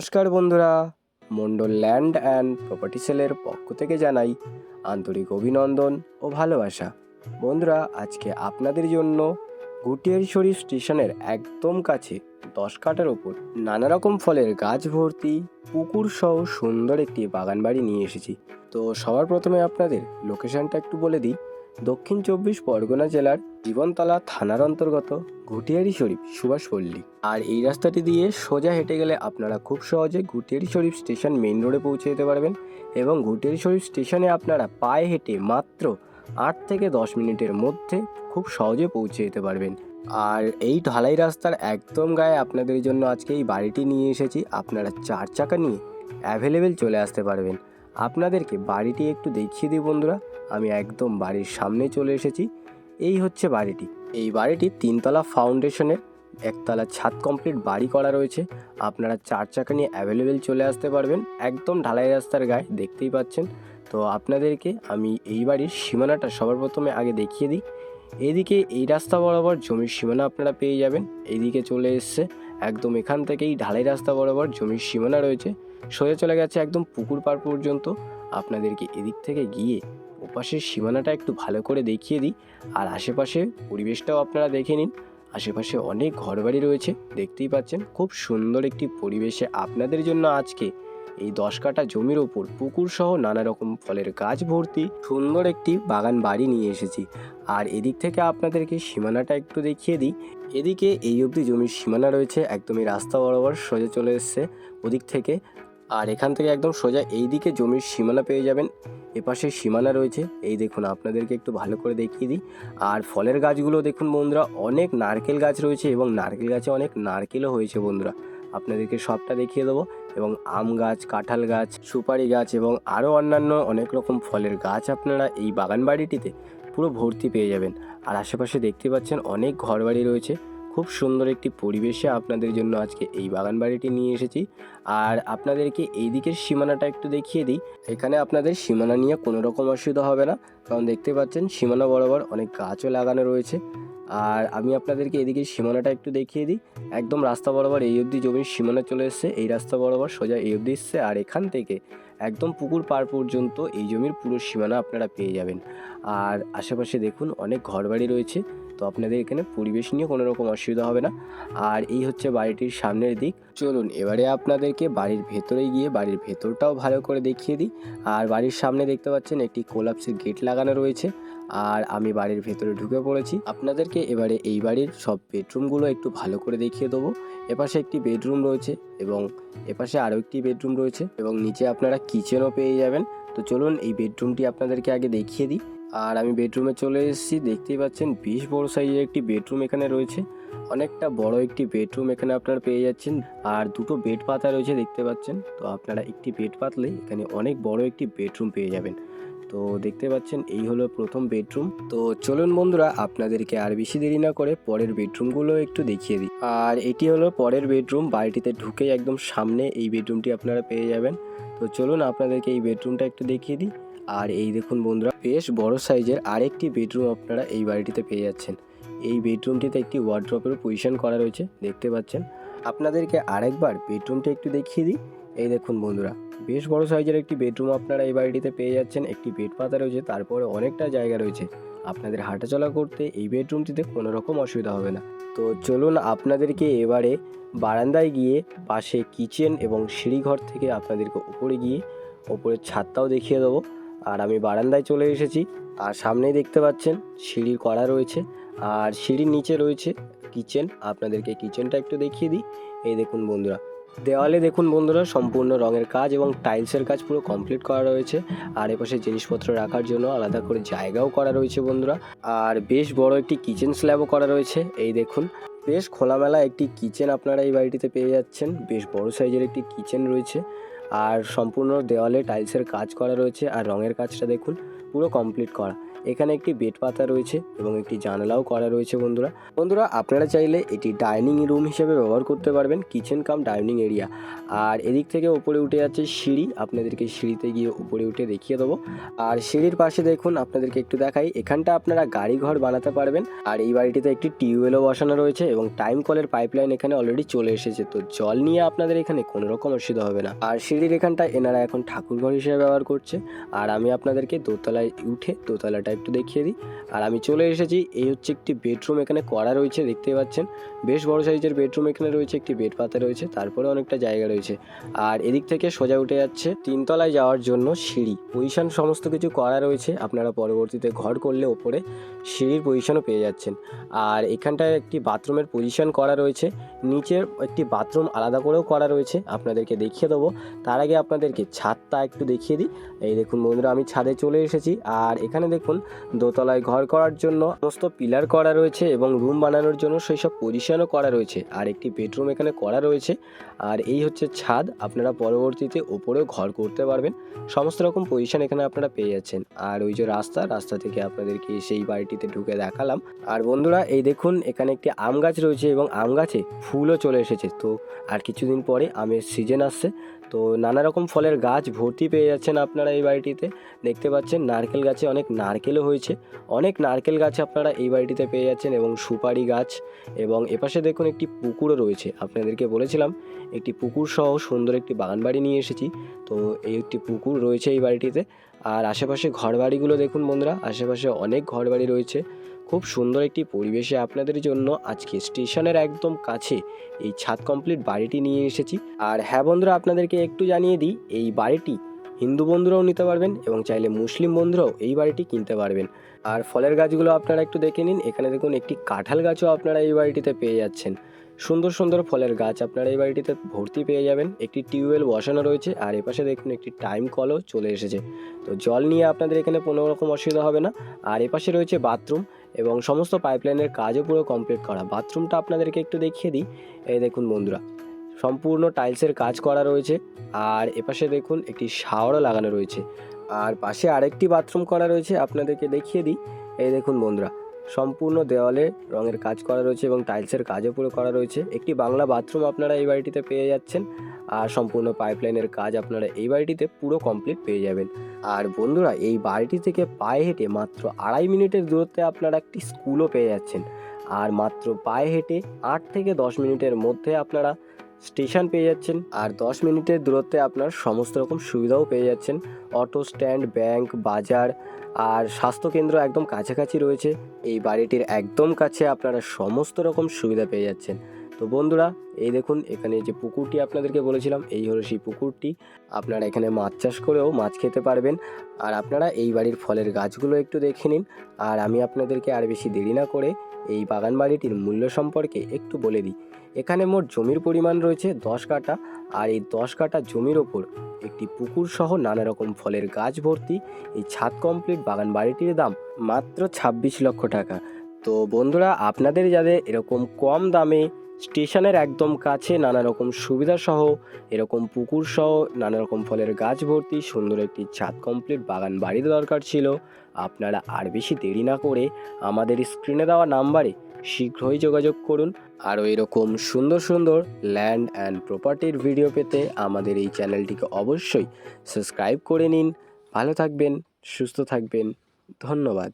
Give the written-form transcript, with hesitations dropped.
নমস্কার বন্ধুরা, Mondal land and property সেলের পক্ষ থেকে জানাই আন্তরিক অভিনন্দন ও ভালোবাসা। বন্ধুরা, আজকে আপনাদের জন্য গুটিয়ারি শরীফ স্টেশনের একদম কাছে 10 কাঠার ওপর নানা রকম ফলের গাছ ভর্তি পুকুর সহ সুন্দর একটি বাগান বাড়ি নিয়ে এসেছি। তো সবার প্রথমে আপনাদের লোকেশনটা একটু বলে দিই। দক্ষিণ 24 পরগনা জেলার জীবনতলা থানার অন্তর্গত গুটিয়ারি শরীফ সুভাষপল্লী। আর এই রাস্তাটি দিয়ে সোজা হেঁটে গেলে আপনারা খুব সহজে গুটিয়ারি শরীফ স্টেশন মেইন রোডে পৌঁছে যেতে পারবেন এবং গুটিয়ারি শরীফ স্টেশনে আপনারা পায়ে হেঁটে মাত্র 8 থেকে 10 মিনিটের মধ্যে খুব সহজে পৌঁছে যেতে পারবেন। আর এই ঢালাই রাস্তার একদম গায়ে আপনাদের জন্য আজকে এই বাড়িটি নিয়ে এসেছি। আপনারা 4 চাকা নিয়ে অ্যাভেলেবেল চলে আসতে পারবেন। আপনাদেরকে বাড়িটি একটু দেখিয়ে দিই বন্ধুরা। আমি একদম বাড়ির সামনে চলে এসেছি। এই হচ্ছে বাড়িটি। এই বাড়িটি 3 তলা ফাউন্ডেশনের, 1 তলা ছাদ কমপ্লিট বাড়ি করা রয়েছে। আপনারা 4 চাকা নিয়ে অ্যাভেলেবেল চলে আসতে পারবেন একদম ঢালাই রাস্তার গায়ে, দেখতেই পাচ্ছেন। তো আপনাদেরকে আমি এই বাড়ির সীমানাটা সবার প্রথমে আগে দেখিয়ে দিই। এদিকে এই রাস্তা বরাবর জমির সীমানা আপনারা পেয়ে যাবেন। এইদিকে চলে এসছে একদম, এখান থেকেই ঢালাই রাস্তা বরাবর জমির সীমানা রয়েছে, সোজা চলে গেছে একদম পুকুর পাড় পর্যন্ত। আপনাদেরকে এদিক থেকে গিয়ে ওপাশের সীমানাটা একটু ভালো করে দেখিয়ে দিই। আর আশেপাশে পরিবেশটাও আপনারা দেখে নিন। আশেপাশে অনেক ঘরবাড়ি রয়েছে, দেখতেই পাচ্ছেন। খুব সুন্দর একটি পরিবেশে আপনাদের জন্য আজকে এই 10 কাঠা জমির ওপর পুকুর সহ নানা রকম ফলের গাছ ভর্তি সুন্দর একটি বাগান বাড়ি নিয়ে এসেছি। আর এদিক থেকে আপনাদেরকে সীমানাটা একটু দেখিয়ে দিই। এদিকে এই অবধি জমির সীমানা রয়েছে, একদমই রাস্তা বরাবর সোজা চলে এসছে ওদিক থেকে। আর এখান থেকে একদম সোজা এই দিকে জমির সীমানা পেয়ে যাবেন। এপাশে সীমানা রয়েছে, এই দেখুন আপনাদেরকে একটু ভালো করে দেখিয়ে দিই। আর ফলের গাছগুলো দেখুন বন্ধুরা, অনেক নারকেল গাছ রয়েছে এবং নারকেল গাছে অনেক নারকেলও হয়েছে বন্ধুরা। আপনাদেরকে সবটা দেখিয়ে দেবো। এবং আম গাছ, কাঁঠাল গাছ, সুপারি গাছ এবং আরও অন্যান্য অনেক রকম ফলের গাছ আপনারা এই বাগান বাড়িটিতে পুরো ভর্তি পেয়ে যাবেন। আর আশেপাশে দেখতে পাচ্ছেন অনেক ঘরবাড়ি রয়েছে। খুব সুন্দর একটি পরিবেশে আপনাদের জন্য আজকে এই বাগান বাড়িটি নিয়ে এসেছি। আর আপনাদেরকে এই দিকের সীমানাটা একটু দেখিয়ে দিই। এখানে আপনাদের সীমানা নিয়ে কোনো রকম অসুবিধা হবে না, কারণ দেখতে পাচ্ছেন সীমানা বরাবর অনেক গাছও লাগানো রয়েছে। আর আমি আপনাদেরকে এদিকে সীমানাটা একটু দেখিয়ে দিই। একদম রাস্তা বরাবর এই অবধি জমির সীমানা চলে এসছে, এই রাস্তা বরাবর সোজা এই অবধি এসছে। আর এখান থেকে একদম পুকুর পাড় পর্যন্ত এই জমির পুরো সীমানা আপনারা পেয়ে যাবেন। আর আশেপাশে দেখুন অনেক ঘরবাড়ি রয়েছে, তো আপনাদের এখানে পরিবেশ নিয়ে কোনো রকম অসুবিধা হবে না। আর এই হচ্ছে বাড়িটির সামনের দিক। চলুন এবারে আপনাদেরকে বাড়ির ভেতরে গিয়ে বাড়ির ভেতরটাও ভালো করে দেখিয়ে দিই। আর বাড়ির সামনে দেখতে পাচ্ছেন একটি কোলাপসের গেট লাগানো রয়েছে। আর আমি বাড়ির ভেতরে ঢুকে পড়েছি। আপনাদেরকে এবারে এই বাড়ির সব বেডরুমগুলো একটু ভালো করে দেখিয়ে দেবো। এপাশে একটি বেডরুম রয়েছে এবং এপাশে আরও একটি বেডরুম রয়েছে এবং নিচে আপনারা কিচেনও পেয়ে যাবেন। তো চলুন এই বেডরুমটি আপনাদেরকে আগে দেখিয়ে দিই। আর আমি বেডরুমে চলে এসেছি, দেখতেই পাচ্ছেন বেশ বড় সাইজের একটি বেডরুম এখানে রয়েছে। অনেকটা বড় একটি বেডরুম এখানে আপনারা পেয়ে যাচ্ছেন। আর দুটো বেড পাতা রয়েছে দেখতে পাচ্ছেন। তো আপনারা একটি বেড পাতলে এখানে অনেক বড় একটি বেডরুম পেয়ে যাবেন। তো দেখতে পাচ্ছেন এই হলো প্রথম বেডরুম। তো চলুন বন্ধুরা, আপনাদেরকে আর বেশি দেরি না করে পরের বেডরুমগুলো একটু দেখিয়ে দিই। আর এটি হলো পরের বেডরুম। বাড়িটিতে ঢুকেই একদম সামনে এই বেডরুমটি আপনারা পেয়ে যাবেন। তো চলুন আপনাদেরকে এই বেডরুমটা একটু দেখিয়ে দিই। আর এই দেখুন বন্ধুরা, বেশ বড় সাইজের আরেকটি বেডরুম আপনারা এই বাড়িটিতে পেয়ে যাচ্ছেন। এই বেডরুমটিতে একটি ওয়ার্ড্রপের পজিশন করা রয়েছে, দেখতে পাচ্ছেন। আপনাদেরকে আরেকবার বেডরুমটা একটু দেখিয়ে দিই। এই দেখুন বন্ধুরা, বেশ বড় সাইজের একটি বেডরুম আপনারা এই বাড়িটিতে পেয়ে যাচ্ছেন। একটি বেড পাতা রয়েছে, তারপরে অনেকটা জায়গা রয়েছে। আপনাদের হাঁটাচলা করতে এই বেডরুমটিতে কোনো রকম অসুবিধা হবে না। তো চলুন আপনাদেরকে এবারে বারান্দায় গিয়ে পাশে কিচেন এবং সিঁড়িঘর থেকে আপনাদেরকে উপরে গিয়ে ওপরের ছাদটাও দেখিয়ে দেবো। আর আমি বারান্দায় চলে এসেছি। আর সামনেই দেখতে পাচ্ছেন সিঁড়ির কড়া রয়েছে আর সিঁড়ির নিচে রয়েছে কিচেন। আপনাদেরকে কিচেনটা একটু দেখিয়ে দিই। এই দেখুন বন্ধুরা, দেওয়ালে দেখুন বন্ধুরা সম্পূর্ণ রঙের কাজ এবং টাইলসের কাজ পুরো কমপ্লিট করা রয়েছে। আর এপাশে জিনিসপত্র রাখার জন্য আলাদা করে জায়গাও করা রয়েছে বন্ধুরা। আর বেশ বড় একটি কিচেন স্ল্যাবও করা রয়েছে। এই দেখুন, বেশ খোলামেলা একটি কিচেন আপনারা এই বাড়িটিতে পেয়ে যাচ্ছেন। বেশ বড় সাইজের একটি কিচেন রয়েছে। আর সম্পূর্ণ দেওয়ালে টাইলসের কাজ করা রয়েছে, আর রঙের কাজটা দেখুন পুরো কমপ্লিট করা। এখানে একটি বেড পাতা রয়েছে এবং একটি জানালাও করা রয়েছে। বন্ধুরা আপনারা চাইলে এটি ডাইনিং রুম হিসেবে ব্যবহার করতে পারবেন, কিচেন কাম ডাইনিং এরিয়া। আর এদিক থেকে উপরে উঠে যাচ্ছে সিঁড়ি, আপনাদেরকে সিঁড়িতে গিয়ে উপরে উঠে দেখিয়ে দেবো। আর সিঁড়ির পাশে দেখুন, আপনাদেরকে একটু দেখাই, এখানটা আপনারা গাড়ি ঘর বানাতে পারবেন। আর এই বাড়িটিতে একটি টিউবওয়েলও বসানো রয়েছে এবং টাইম কলের পাইপলাইন এখানে অলরেডি চলে এসেছে, তো জল নিয়ে আপনাদের এখানে কোনো রকম অসুবিধা হবে না। আর সিঁড়ির এখানটা এনারা এখন ঠাকুর ঘর হিসেবে ব্যবহার করছে। আর আমি আপনাদেরকে দোতলায় উঠে দোতলাটা একটু দেখিয়ে দিই। আর আমি চলে এসেছি, এই হচ্ছে একটি বেডরুম এখানে করা রয়েছে, দেখতেই পাচ্ছেন বেশ বড় সাইজের বেডরুম এখানে রয়েছে, একটি বেড পাতা রয়েছে, তারপরে অনেকটা জায়গা রয়েছে। আর এদিক থেকে সোজা উঠে যাচ্ছে 3 তলায় যাওয়ার জন্য সিঁড়ি, পজিশন সমস্ত কিছু করা রয়েছে। আপনারা পরবর্তীতে ঘর করলে ওপরে সিঁড়ির পজিশনও পেয়ে যাচ্ছেন। আর এখানটায় একটি বাথরুমের পজিশন করা রয়েছে, নিচের একটি বাথরুম আলাদা করেও করা রয়েছে, আপনাদেরকে দেখিয়ে দেবো। তার আগে আপনাদেরকে ছাদটা একটু দেখিয়ে দিই। এই দেখুন বন্ধুরা, আমি ছাদে চলে এসেছি। আর এখানে দেখুন দোতলায় ঘর করার জন্য সমস্ত পিলার করা রয়েছে এবং রুম বানানোর জন্য সেই সব পজিশনও করা রয়েছে। আর একটি বেডরুম এখানে করা রয়েছে। আর এই হচ্ছে ছাদ, আপনারা পরবর্তীতে ওপরেও ঘর করতে পারবেন, সমস্ত রকম পজিশন এখানে আপনারা পেয়ে যাচ্ছেন। আর ওই যে রাস্তা থেকে আপনাদেরকে সেই বাড়িটিতে ঢুকে দেখালাম। আর বন্ধুরা এই দেখুন, এখানে একটি আম গাছ রয়েছে এবং আম গাছে ফুলও চলে এসেছে। তো আর কিছুদিন পরে আমের সিজন আসছে, তো নানা রকম ফলের গাছ ভর্তি পেয়ে যাচ্ছেন আপনারা এই বাড়িটিতে। দেখতে পাচ্ছেন নারকেল গাছে অনেক নারকেলও হয়েছে, অনেক নারকেল গাছ আপনারা এই বাড়িটিতে পেয়ে যাচ্ছেন এবং সুপারি গাছ। এবং এপাশে দেখুন একটি পুকুরও রয়েছে, আপনাদেরকে বলেছিলাম একটি পুকুর সহ সুন্দর একটি বাগান বাড়ি নিয়ে এসেছি। তো এই একটি পুকুর রয়েছে এই বাড়িটিতে। আর আশেপাশে ঘরবাড়িগুলো দেখুন বন্ধুরা, আশেপাশে অনেক ঘরবাড়ি রয়েছে। খুব সুন্দর একটি পরিবেশে আপনাদের জন্য আজকে স্টেশনের একদম কাছে এই ছাদ কমপ্লিট বাড়িটি নিয়ে এসেছি। আর হ্যাঁ বন্ধুরা, আপনাদেরকে একটু জানিয়ে দিই, এই বাড়িটি হিন্দু বন্ধুরাও নিতে পারবেন এবং চাইলে মুসলিম বন্ধুরাও এই বাড়িটি কিনতে পারবেন। আর ফলের গাছগুলো আপনারা একটু দেখে নিন, এখানে দেখুন একটি কাঁঠাল গাছও আপনারা এই বাড়িটিতে পেয়ে যাচ্ছেন। সুন্দর সুন্দর ফলের গাছ আপনারা এই বাড়িটিতে ভর্তি পেয়ে যাবেন। একটি টিউবওয়েল বসানো রয়েছে, আর এপাশে দেখুন একটি টাইম কলও চলে এসেছে, তো জল নিয়ে আপনাদের এখানে কোনো রকম অসুবিধা হবে না। আর এপাশে রয়েছে বাথরুম এবং সমস্ত পাইপলাইনের কাজও পুরো কমপ্লিট করা। বাথরুমটা আপনাদেরকে একটু দেখিয়ে দিই। এই দেখুন বন্ধুরা, সম্পূর্ণ টাইলসের কাজ করা রয়েছে। আর এপাশে দেখুন একটি শাওয়ারও লাগানো রয়েছে। আর পাশে আরেকটি বাথরুম করা রয়েছে, আপনাদেরকে দেখিয়ে দিই। এই দেখুন বন্ধুরা, সম্পূর্ণ দেওয়ালে রঙের কাজ করা রয়েছে এবং টাইলসের কাজও পুরো করা রয়েছে। একটি বাংলা বাথরুম আপনারা এই বাড়িটিতে পেয়ে যাচ্ছেন। আর সম্পূর্ণ পাইপলাইনের কাজ আপনারা এই বাড়িটিতে পুরো কমপ্লিট পেয়ে যাবেন। আর বন্ধুরা, এই বাড়িটি থেকে পায়ে হেঁটে মাত্র 2.5 মিনিটের দূরত্বে আপনারা একটি স্কুলও পেয়ে যাচ্ছেন। আর মাত্র পায়ে হেঁটে 8 থেকে 10 মিনিটের মধ্যে আপনারা স্টেশন পেয়ে যাচ্ছেন। আর 10 মিনিটের দূরত্বে আপনার সমস্ত রকম সুবিধাও পেয়ে যাচ্ছেন, অটো স্ট্যান্ড, ব্যাংক, বাজার আর স্বাস্থ্যকেন্দ্র একদম কাছাকাছি রয়েছে। এই বাড়িটির একদম কাছে আপনারা সমস্ত রকম সুবিধা পেয়ে যাচ্ছেন। তো বন্ধুরা এই দেখুন, এখানে যে পুকুরটি আপনাদেরকে বলেছিলাম, এই হলো সেই পুকুরটি। আপনারা এখানে মাছ চাষ করেও মাছ খেতে পারবেন। আর আপনারা এই বাড়ির ফলের গাছগুলো একটু দেখে নিন। আর আমি আপনাদেরকে আর বেশি দেরি না করে এই বাগান বাড়িটির মূল্য সম্পর্কে একটু বলে দিই। এখানে মোট জমির পরিমাণ রয়েছে 10 কাঠা। আর এই 10 কাঠা জমির ওপর একটি পুকুর সহ নানা রকম ফলের গাছ ভর্তি এই ছাদ কমপ্লিট বাগান বাড়িটির দাম মাত্র 26 লক্ষ টাকা। তো বন্ধুরা, আপনাদের যাদের এরকম কম দামে স্টেশনের একদম কাছে নানা রকম সুবিধা সহ এরকম পুকুর সহ নানা রকম ফলের গাছ ভর্তি সুন্দর একটি ছাদ কমপ্লিট বাগান বাড়ির দরকার ছিল, আপনারা আর বেশি দেরি না করে আমাদের স্ক্রিনে দেওয়া নাম্বারে শীঘ্রই যোগাযোগ করুন। আরও এরকম সুন্দর সুন্দর ল্যান্ড অ্যান্ড প্রপার্টির ভিডিও পেতে আমাদের এই চ্যানেলটিকে অবশ্যই সাবস্ক্রাইব করে নিন। ভালো থাকবেন, সুস্থ থাকবেন, ধন্যবাদ।